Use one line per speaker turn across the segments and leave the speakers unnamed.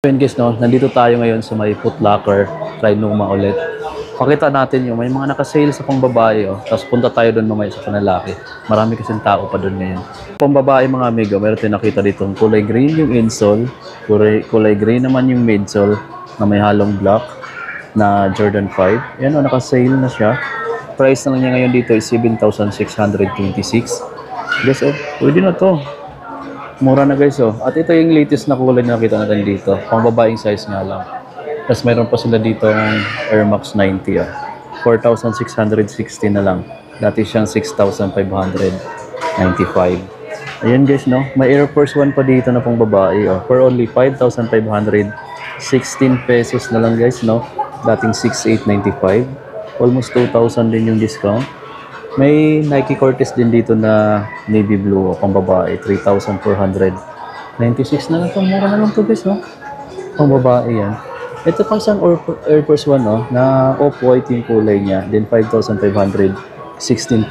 Yun guys, no, nandito tayo ngayon sa may Foot Locker, Trinoma ulit. Pakita natin yung may mga naka-sale sa pangbabae, oh. Tapos punta tayo doon mamaya sa panlalaki. Marami kasing tao pa doon ngayon. Pangbabae mga amigo, meron tayong nakita dito kulay green yung insole, kulay green naman yung midsole na may halong black na Jordan 5. Yan, oh, naka-sale na siya. Price na lang niya ngayon dito is 7,626. Guys, oh, pwede na to. Mura na guys, oh. At ito yung latest na kulay na nakita natin dito. Pang babaeng size nga lang. Tapos mayroon pa sila dito ng Air Max 90, ah. 4,660 na lang. Dati siyang 6,595. Ayan guys, no? May Air Force 1 pa dito na pang babae, oh. For only 5,516 pesos na lang guys, no? Dating 6,895. Almost 2,000 din yung discount. May Nike Cortez din dito na navy blue, pang babae, 3,496 na lang ito. Mura na lang ito guys, no? Pang babae yan. Ito pa isang Air Force 1, no? Na off-white yung kulay niya. Then 5,516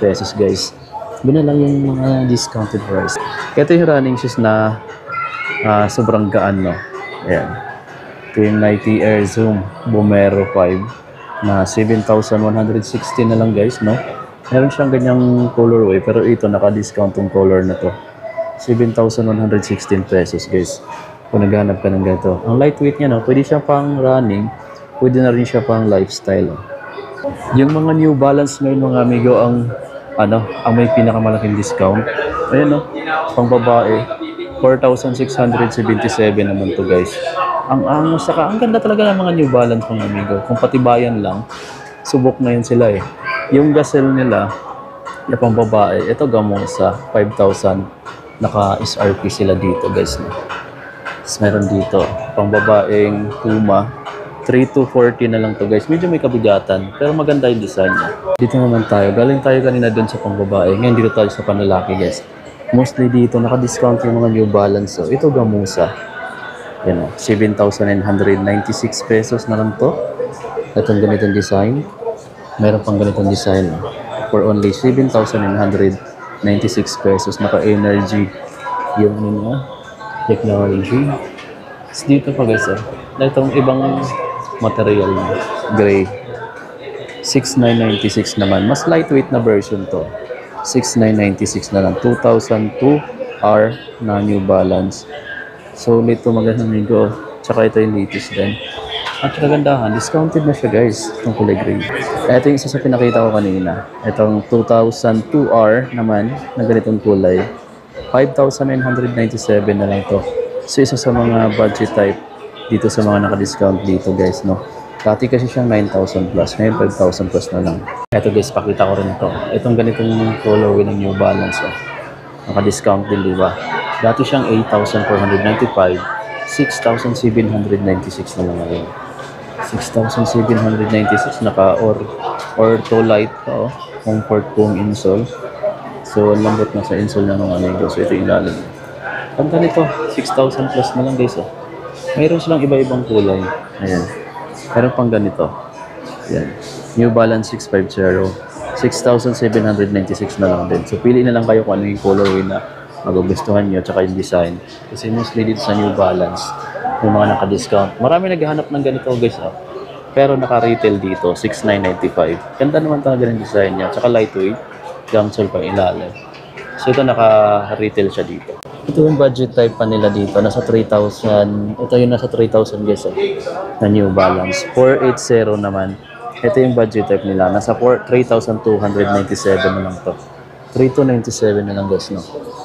pesos guys. Doon na lang yung mga discounted price. Ito yung running shoes na sobrang gaan, no? Ayan. Ito yung Nike Air Zoom Vomero 5 na 7,160 na lang guys, no? Meron siyang ganyang colorway, pero ito naka-discount yung color na to. 7,116 pesos guys. Kung naghanap ka ng ganito. Ang lightweight niya, no, pwede siya pang running, pwede na rin siya pang lifestyle. Yung mga New Balance ngayon mga amigo, ang may pinakamalaking discount. Ayan, no, pang babae, 4,677 naman to guys. Ang ganda talaga ng mga New Balance mga amigo. Kung patibayan lang, subok na yun sila eh. Yung gazelle nila, na pang babae, ito gamosa, 5,000. Naka-SRP sila dito guys. Tapos meron dito, pang babaeng Puma, 3,240 na lang to guys. Medyo may kabigatan, pero maganda yung design niya. Dito naman tayo, galing tayo kanina dun sa pang babae. Ngayon dito tayo sa panlalaki guys. Mostly dito, naka-discount yung mga New Balance. So, ito gamosa. Yan o, 7,996 pesos na lang to. Itong ganitong design. Meron pang ganitong design for only 7,996 pesos. Naka-energy yung technology. So, dito pa guys, na itong ibang material na gray, 6,996 naman. Mas lightweight na version to. 6,996 na lang. 2002 R na New Balance. So, ito magandang amigo. Tsaka ito yung latest din. At kagandahan, discounted na siya guys, itong kulay green. Ito yung isa sa pinakita ko kanina. Itong 2002R naman, na ganitong kulay. 5,997 na lang to. So isa sa mga budget type dito sa mga naka-discount dito guys, no? Dati kasi siyang 9,000 plus, ngayon 5,000 plus na lang. Ito guys, pakita ko rin ito. Itong ganitong colorway ng New Balance, oh. Naka-discount din, di ba? Dati siyang 8,495, 6,796 na lang ngayon. 6,796 naka ortho light pa, oh. Comfort foam insole. So ang lambot na sa insole na ng amigo. So ito yung ilalim. Ganda nito, 6,000 plus na lang guys, oh. Mayroon silang iba-ibang kulay. Ayan. Meron pang ganito. Ayan. New Balance 650. 6,796 na lang din. So pili na lang kayo kung ano yung colorway na magugustuhan nyo, tsaka yung design. Kasi mostly dito sa New Balance, yung mga naka-discount. Marami naghahanap ng ganito guys, oh. Pero naka-retail dito, 6,995. Ganda naman talaga ng design niya. Tsaka lightweight, gamsol pang ilalim. So ito naka-retail siya dito. Ito yung budget type pa nila dito, nasa 3,000. Ito yung nasa 3,000 guys, oh, na New Balance. 480 naman. Ito yung budget type nila, nasa 3,297 na lang to. 3,297 na lang guys, no?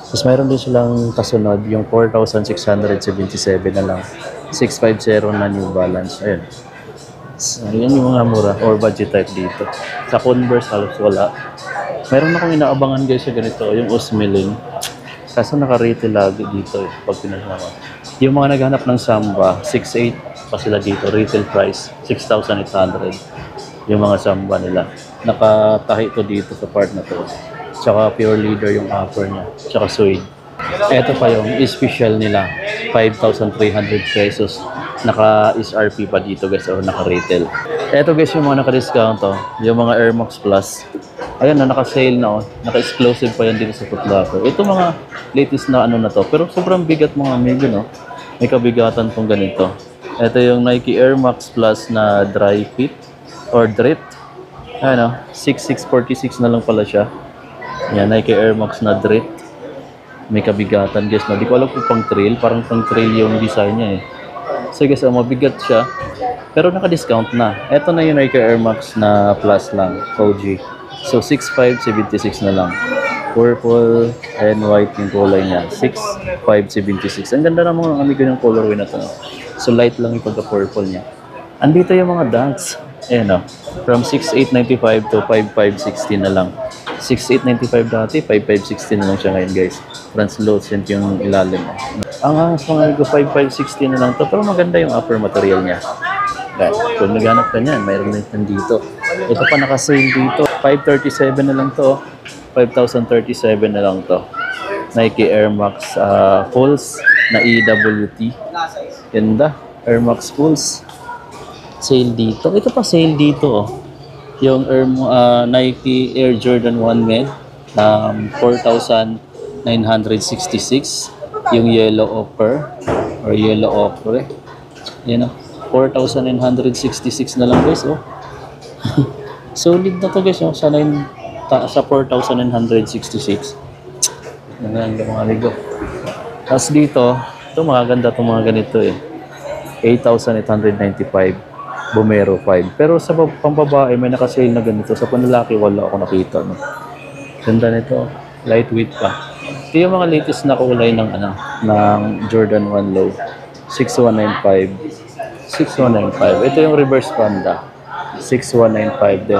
Tapos mayroon din silang kasunod, yung 4,677 na lang. 650 na New Balance. Ayun. So, yan yung mga mura or budget type dito. Sa Converse, halos wala. Mayroon akong inaabangan guys sa ganito, yung Osmiling. Kaso naka-retail lagi dito eh, pag pinasama. Yung mga naghanap ng Samba, 6,800 pa sila dito. Retail price, 6,800. Yung mga Samba nila. Nakatahi to dito sa part na to. Tsaka Pure Leather yung upper niya. Tsaka suede. Ito pa yung special nila. 5,300 pesos. Naka-SRP pa dito guys. O naka-retail. Ito guys yung mga naka-discount to. Yung mga Air Max Plus. Ayan na, naka-sale na. Naka-exclusive pa yan dito sa Foot Locker. Ito mga latest na ano na to. Pero sobrang bigat mga amigo, no? May kabigatan tong ganito. Ito yung Nike Air Max Plus na dry fit or drift. Ano, 6646 na lang pala siya. Yan, Nike Air Max na drift. May kabigatan guys, no? Di ko alam kung pang trail, parang pang trail yung design niya eh. So guys, mabigat siya. Pero naka-discount na. Ito na yung Nike Air Max na Plus lang, OG. So 6576 na lang. Purple and white yung kulay niya. 6576. Ang ganda ng mga amigo ng colorway na to. So light lang yung pagka-purple niya. Andito yung mga dunks. Ayan o. From 6895 to 5560 na lang. 6895 dati, 5560 na lang siya ngayon guys. Translucent yung ilalim. Ang angas mga amigo, 5560 na lang to. Pero maganda yung upper material niya. Yan. Kung naghanap ka niyan, mayroon din dito. Ito pa naka-sale dito. 537 na lang to. 5,037 na lang to. Nike Air Max Pulse na EWT. Ganda. Air Max Pulse. Sale dito. Ito pa sale dito. Oh. Yung Nike Air Jordan 1 Med. 4,966. Yung yellow offer. Or yellow offer. Yan o. 4,966 na lang guys. Oh. Solid na to guys. Oh. Sana yung sa 4,966. Naganda mga ligo. Tapos dito, ito magaganda itong mga ganito eh. 8,895. Bomero 5. Pero sa pambabae may nakasale na ganito. Sa panlalaki wala ako nakita. No? Ganda nito. Lightweight pa. Ito yung mga latest na kulay ng, ng Jordan 1 Low. 6195. 6195. Ito yung reverse panda. 6195 din.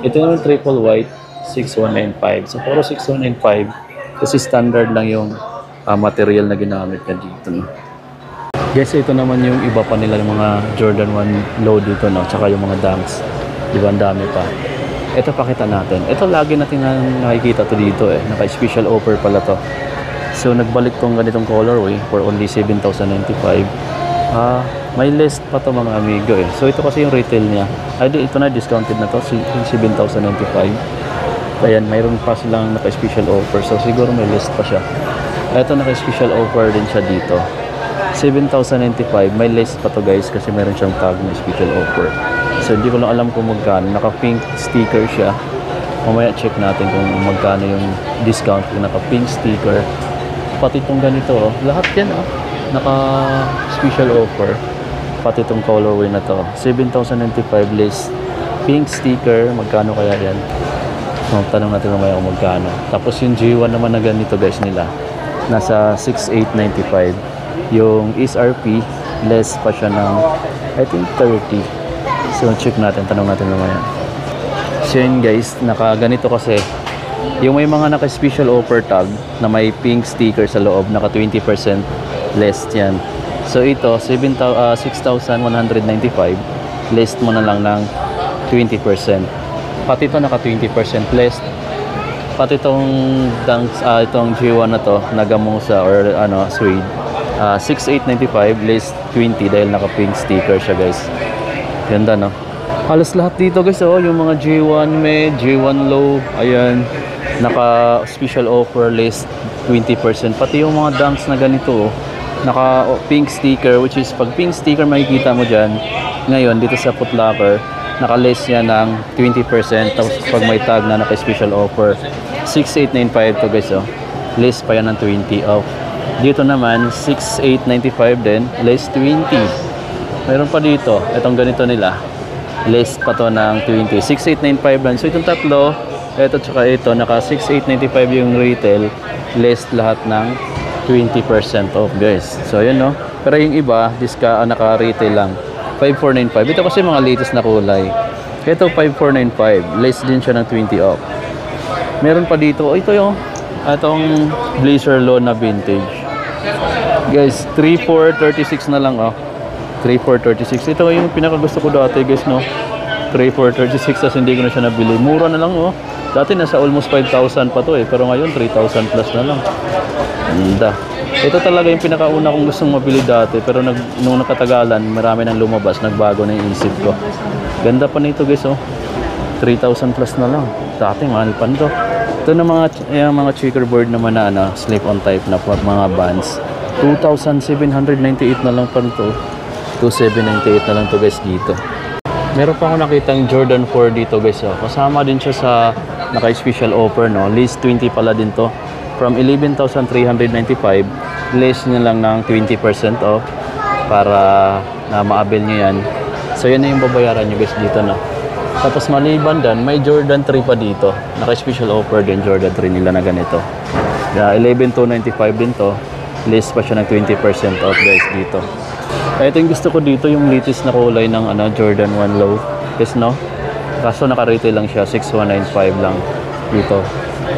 Ito yung triple white. 6195. So, puro 6195 kasi standard lang yung material na ginamit na dito. No? Yes, ito naman yung iba pa nila yung mga Jordan 1 Low dito, no? Tsaka yung mga dunks. Diba, ang dami pa. Ito pakita natin. Ito lagi natin nakikita to dito eh. Naka-special offer pala to. So, nagbalik tong ganitong colorway for only 7,095. May list pa to mga amigo eh. So, ito kasi yung retail niya. Ay, ito na discounted na to. 7,095. Ayan, mayroon pa silang naka-special offer. So, siguro may list pa siya. Ito naka-special offer din siya dito. 7,095. May list pa to guys kasi mayroon siyang tag na special offer. So, hindi ko lang alam kung magkano. Naka-pink sticker siya. Mamaya check natin kung magkano yung discount kung naka-pink sticker. Pati itong ganito. Oh. Lahat yan. Oh. Naka-special offer. Pati itong colorway na to. 7,095 list. Pink sticker. Magkano kaya yan? So, tanong natin mamaya kung magkano. Tapos yung G1 naman na ganito guys nila. Nasa 6,895. Yung SRP, less pa siya ng, I think, 30. So, check natin. Tanong natin mamaya. So, yun guys. Naka-ganito kasi. Yung may mga naka-special offer tag na may pink sticker sa loob. Naka 20% less yan. So, ito, 6,195. List mo na lang ng 20%. Pati ito naka 20% less. Pati itong dunks, itong G1 na to, nagamusa or suede. 6,895 less 20 dahil naka pink sticker siya guys. Ganda no. Halos lahat dito guys yung mga G1 Med, G1 Low, ayan, naka special offer list 20%. Pati yung mga dunks na ganito naka pink sticker, which is pag pink sticker makikita mo dyan ngayon dito sa Foot Locker, naka-less yan ng 20%. Tapos pag may tag na naka-special offer 6,895 to guys less pa yan ng 20 off. Dito naman 6,895 din, less 20. Mayroon pa dito itong ganito nila, less pa to ng 20. 6,895 lang. So itong tatlo, ito tsaka ito, naka 6,895 yung retail, less lahat ng 20% off guys. So yun no. Pero yung iba naka-retail lang 5,495. Ito kasi mga latest na kulay. Ito 5,495. Less din siya ng 20 off. Meron pa dito. Ito yung itong Blazer Low na vintage. Guys, 3,436 na lang 3,436. Ito yung pinakagusto ko dati guys no. 3,436 tas hindi ko na siya nabili. Mura na lang Dati nasa almost 5,000 pa to pero ngayon 3,000 plus na lang. Ganda. Ito talaga yung pinakauna kong gustong mabili dati pero nung nakatagalan marami nang lumabas, nagbago na yung isip ko. Ganda pa nito guys 3,000 plus na lang. Dati mahal pa nito. Ito na mga checkerboard naman na slip on type na mga bands. 2,798 na lang pa nito. 2,798 na lang to guys dito. Meron pa ako nakitang Jordan 4 dito guys. Oh. Kasama din siya sa naka-special offer, no? List 20 pala din to. From 11,395, less nyo lang ng 20% off para na maabil nyo yan. So yan na yung babayaran nyo guys dito, no? Tapos maliban dan, may Jordan 3 pa dito. Naka-special offer din Jordan 3 nila na ganito. 11,295 din to. Less pa siya ng 20% off guys dito. Ito yung gusto ko dito, yung latest na kulay ng Jordan 1 Low. Yes, no? Kaso naka-retail lang siya, 6,195 lang dito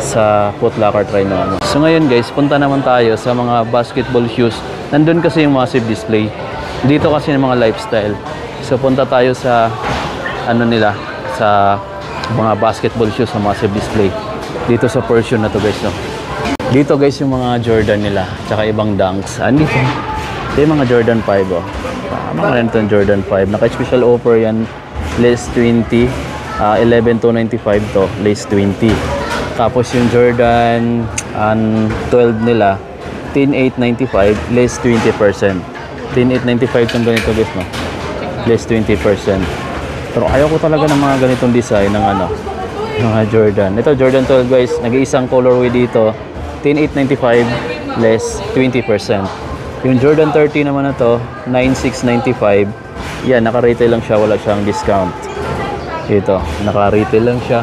sa Foot Locker try no. So ngayon guys, punta naman tayo sa mga basketball shoes. Nandun kasi yung massive display. Dito kasi yung mga lifestyle. So punta tayo sa nila, sa mga basketball shoes sa massive display. Dito sa Persian na to guys, no. Dito guys yung mga Jordan nila, tsaka ibang dunks. Dito. Ito yung mga Jordan 5 oh. Mga rin itong Jordan 5. Naka-special offer yan. Less 20. 11,295 to. Less 20. Tapos yung Jordan 12 nila, 10,895. Less 20%. 10,895 itong ganito guys, no? Less 20%. Pero ayaw ko talaga ng mga ganitong design ng mga Jordan. Ito Jordan 12 guys. Nag-iisang colorway dito. 10,895. Less 20%. Yung Jordan 30 naman na to, 9,695. Yan, naka-retail lang siya, wala siyang discount. Ito, naka-retail lang siya.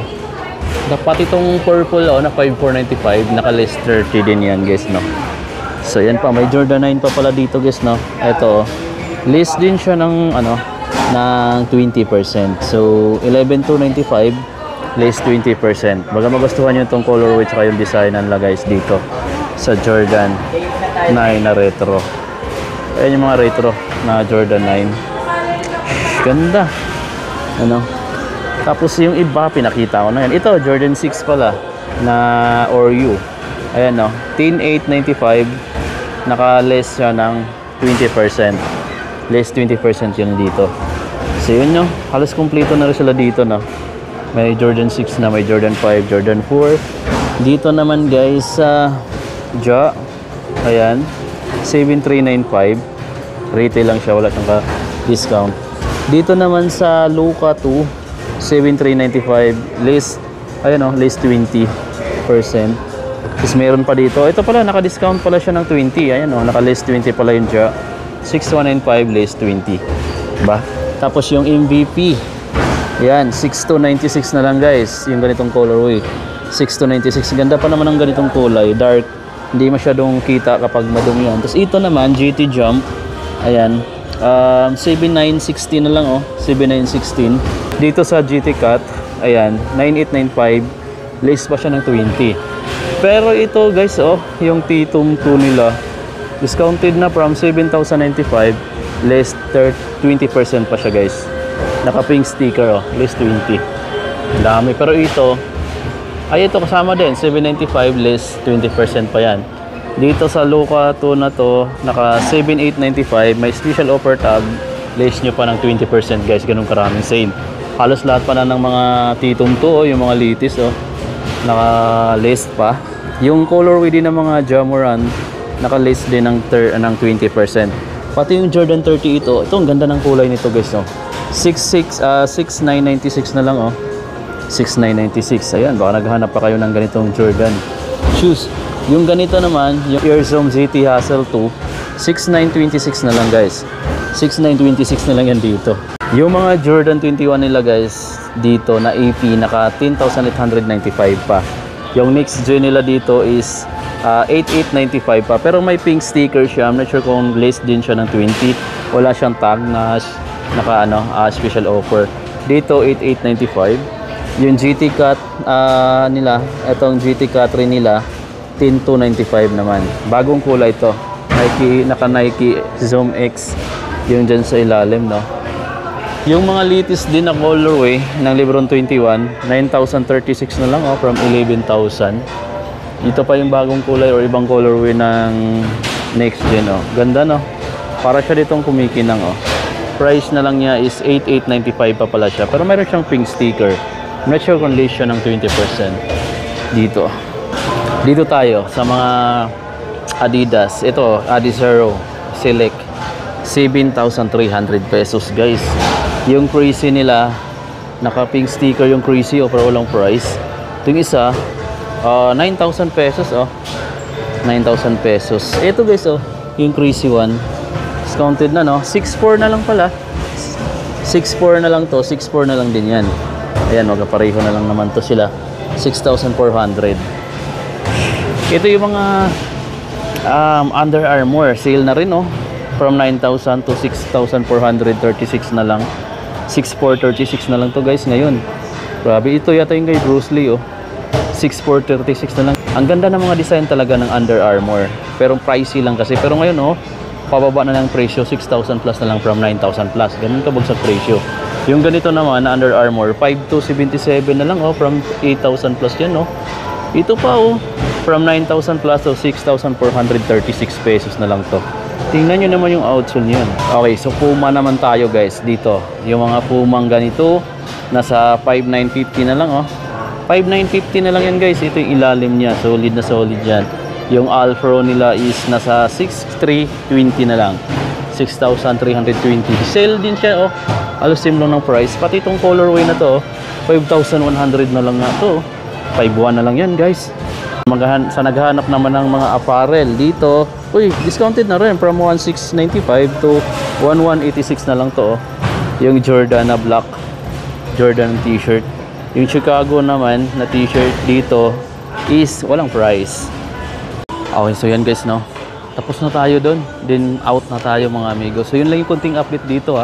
Dapat itong purple na 5,495, naka-less 30 din yan guys, no. So yan pa, may Jordan 9 pa pala dito guys, no. Ito, less din siya ng ng 20%. So 11,295, less 20%. Baga magustuhan nyo itong colorway tsaka yung design nila guys dito sa Jordan 9 na retro. Ayan yung mga retro na Jordan 9. Ganda. Tapos yung iba pinakita ko na yan. Ito Jordan 6 pala na Oreo. Ayan no. 10,895. Naka-less siya ng 20%. Less 20% yun dito. So yun no. Halos kompleto na rin sila dito no. May Jordan 6 na, may Jordan 5, Jordan 4. Dito naman guys sa Ja. Ayan, 7,395. Retail lang siya, wala siyang discount. Dito naman sa Luka 2, 7,395. Less, ayan o, less 20%. Tapos meron pa dito. Ito pala, naka-discount pala siya ng 20. Ayan o, naka-less 20 pala yung Ja. 6,195, less 20. Ba? Tapos yung MVP. Ayan, 6,296 na lang guys. Yung ganitong colorway. 6,296. Ganda pa naman ang ganitong kulay. Dark. Hindi masyadong kita kapag madumi yan. Tapos ito naman, GT Jump. Ayan. 7,916 na lang oh. 7,916. Dito sa GT Cut, ayan, 9,895. Less pa siya ng 20. Pero ito guys, oh, yung T-Tum 2 nila, discounted na from 7,095. Less 20% pa siya guys. Naka-pink sticker oh. Less 20. Dami. Pero ito, ay ito kasama din 795 less 20% pa yan. Dito sa Luka 2 na to, naka 7,895, may special offer tag, less nyo pa ng 20% guys. Ganun karaming sale. Halos lahat pa na ng mga T-Tum 2 oh, yung mga litis oh, naka list pa. Yung colorway din ng mga Jamoran, naka list din ng 20%. Pati yung Jordan 30 ito ang ganda ng kulay nito guys oh. 6,996 na lang oh. 6,996. Ayan, baka naghahanap pa kayo ng ganitong Jordan shoes. Yung ganito naman, yung Air Zoom GT Hustle 2, 6,926 na lang guys. 6,926 na lang yan dito. Yung mga Jordan 21 nila guys, dito na AP, naka 10,895 pa. Yung next gen nila dito is 8,895 pa. Pero may pink sticker siya. I'm not sure kung list din siya ng 20. Wala siyang tag na naka special offer. Dito 8,895. Yung GT Cut nila, itong GT Cut rin nila, 10,295 naman. Bagong kulay ito. Naka Nike Zoom X. Yung dyan sa ilalim, no? Yung mga latest din na colorway ng Lebron 21, 9,036 na lang, oh, from 11,000. Ito pa yung bagong kulay or ibang colorway ng next gen, oh. Ganda, no? Para siya ditong kumikinang, oh. Price na lang niya is 8,895 pa pala siya. Pero meron siyang pink sticker. I'm not sure kung list siya ng 20% dito. Dito tayo sa mga Adidas. Ito, Adizero Select. 7,300 pesos guys. Yung crazy nila, naka-pink sticker yung crazy, offer walang price. Ito yung isa, 9,000 pesos, 9,000 pesos. Ito guys, yung crazy one. Discounted na, no? 6,400 na lang pala. 6,400 na lang to, 6,400 na lang din yan. Ayan, magkapareho na lang naman to sila. 6,400. Ito yung mga Under Armour, sale na rin, from 9,000 to 6,436 na lang. 6,436 na lang to guys ngayon. Grabe, ito yata yung kay Bruce Lee, 6,436 na lang. Ang ganda ng mga design talaga ng Under Armour. Pero pricey lang kasi. Pero ngayon, pababa na lang presyo, 6,000 plus na lang from 9,000 plus. Ganun kabagsak presyo. Yung ganito naman na Under Armour, 5,277 na lang, from 8,000 plus yan, Ito pa, from 9,000 plus to 6,436 pesos na lang to. Tingnan nyo naman yung outsole niyan. Okay, so Puma naman tayo guys dito. Yung mga Pumang ganito, nasa 5,950 na lang, 5,950 na lang yan guys. Ito yung ilalim niya, solid na solid yan. Yung Alpro nila is nasa 6,320 na lang. 6,320. Sale din siya, Halos same lang ng price. Pati itong colorway na to, 5,100 na lang nga to. 5,100 na lang yan guys. Sa naghahanap naman ng mga apparel dito, discounted na rin from 1,695 to 1,186 na lang to, Yung Jordan na black Jordan t-shirt. Yung Chicago naman na t-shirt dito is walang price. Okay, so yan guys, tapos na tayo doon. Then out na tayo mga amigo. So yun lang yung kunting update dito,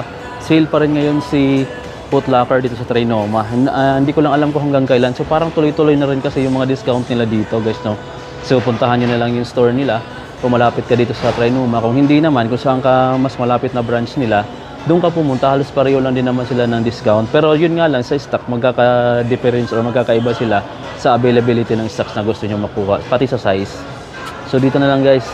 Sale pa rin ngayon si Foot Locker dito sa Trinoma. Hindi ko lang alam kung hanggang kailan. So parang tuloy-tuloy na rin kasi yung mga discount nila dito guys, So puntahan nyo na lang yung store nila kung malapit ka dito sa Trinoma. Kung hindi naman, kung saan ka mas malapit na branch nila, doon ka pumunta. Halos pareho lang din naman sila ng discount. Pero yun nga lang, sa stock magkaka-difference or magkakaiba sila sa availability ng stocks na gusto nyo makuha, pati sa size. So dito na lang guys.